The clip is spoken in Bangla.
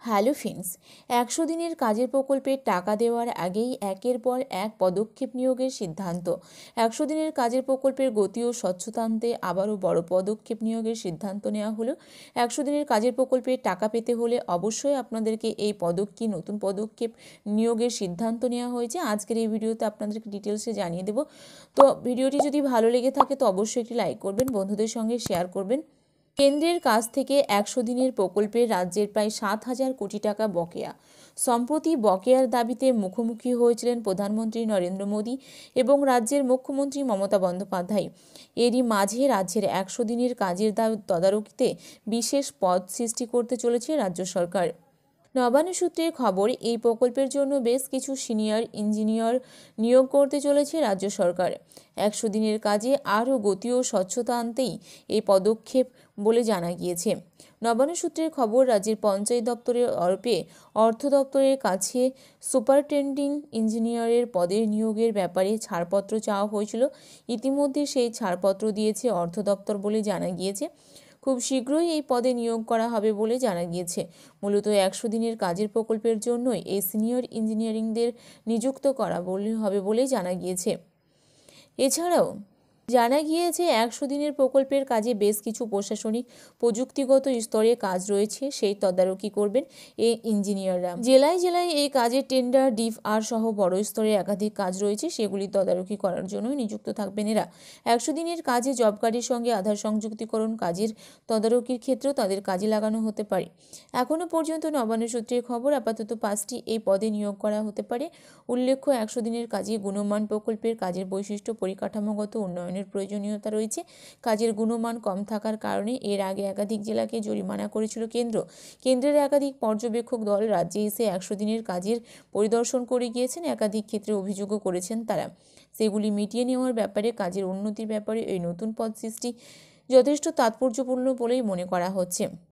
হ্যালো ফ্রেন্ডস, 100 দিনের কাজের প্রকল্পে টাকা দেওয়ার আগেই একের পর এক পদক্ষেপ নিয়োগের সিদ্ধান্ত। 100 দিনের কাজের প্রকল্পের গতি ও স্বচ্ছতা আনতে আবারও বড় পদক্ষেপ নিয়োগের সিদ্ধান্ত নেওয়া হলো। 100 দিনের কাজের প্রকল্পে টাকা পেতে হলে অবশ্যই আপনাদেরকে এই নতুন পদক্ষেপ নিয়োগের সিদ্ধান্ত নেওয়া হয়েছে। আজকের এই ভিডিওতে আপনাদেরকে ডিটেলসে জানিয়ে দেব। তো ভিডিওটি যদি ভালো লেগে থাকে তো অবশ্যই একটি লাইক করবেন, বন্ধুদের সঙ্গে শেয়ার করবেন। কেন্দ্রের কাছ থেকে 100 দিনের প্রকল্পে রাজ্যের প্রায় 7,000 কোটি টাকা বকেয়া। সম্প্রতি বকেয়ার দাবিতে মুখোমুখি হয়েছিলেন প্রধানমন্ত্রী নরেন্দ্র মোদী এবং রাজ্যের মুখ্যমন্ত্রী মমতা বন্দ্যোপাধ্যায়। এরই মাঝে রাজ্যের 100 দিনের কাজের তদারকিতে বিশেষ পদ সৃষ্টি করতে চলেছে রাজ্য সরকার। নবান্ন সূত্রের খবর, এই প্রকল্পের জন্য বেশ কিছু সিনিয়র ইঞ্জিনিয়ার নিয়োগ করতে চলেছে রাজ্য সরকার। 100 দিনের কাজে আরও গতি ও স্বচ্ছতা আনতেই এই পদক্ষেপ বলে জানা গিয়েছে। নবান্ন সূত্রের খবর, রাজ্যের পঞ্চায়েত দপ্তরের অর্থ দপ্তরের কাছে সুপারিনটেন্ডিং ইঞ্জিনিয়ারের পদের নিয়োগের ব্যাপারে ছাড়পত্র চাওয়া হয়েছিল। ইতিমধ্যে সেই ছাড়পত্র দিয়েছে অর্থ দপ্তর বলে জানা গিয়েছে। খুব শীঘ্রই এই পদে নিয়োগ করা হবে বলে জানা গিয়েছে। মূলত 100 দিনের কাজের প্রকল্পের জন্যই এই সিনিয়র ইঞ্জিনিয়ারিংদের নিযুক্ত করা হবে বলে জানা গিয়েছে। এছাড়াও জানা গিয়েছে 100 দিনের প্রকল্পের কাজে বেশ কিছু প্রশাসনিক প্রযুক্তিগত স্তরে কাজ রয়েছে, সেই তদারকি করবেন এই ইঞ্জিনিয়াররা। জেলায় জেলায় এই কাজের টেন্ডার, ডিফআর সহ বড় স্তরে একাধিক কাজ রয়েছে, সেগুলি তদারকি করার জন্যই নিযুক্ত থাকবেন এরা। 100 দিনের কাজে জব কার্ডের সঙ্গে আধার সংযুক্তিকরণ কাজের তদারকির ক্ষেত্রেও তাদের কাজে লাগানো হতে পারে। এখনও পর্যন্ত নবান্ন সূত্রের খবর, আপাতত 5টি এই পদে নিয়োগ করা হতে পারে। উল্লেখ্য, 100 দিনের কাজে গুণমান প্রকল্পের কাজের বৈশিষ্ট্য পরিকাঠামোগত উন্নয়নের প্রয়োজনীয়তা রয়েছে। কাজের গুণমান কম থাকার কারণে এর আগে একাধিক জেলাকে জরিমানা করেছিল কেন্দ্র। কেন্দ্রের একাধিক পর্যবেক্ষক দল রাজ্যে এসে 100 দিনের কাজের পরিদর্শন করে গিয়েছেন। একাধিক ক্ষেত্রে অভিযোগও করেছেন তারা। সেগুলি মিটিয়ে নেওয়ার ব্যাপারে, কাজের উন্নতির ব্যাপারে এই নতুন পদ সৃষ্টি যথেষ্ট তাৎপর্যপূর্ণ বলেই মনে করা হচ্ছে।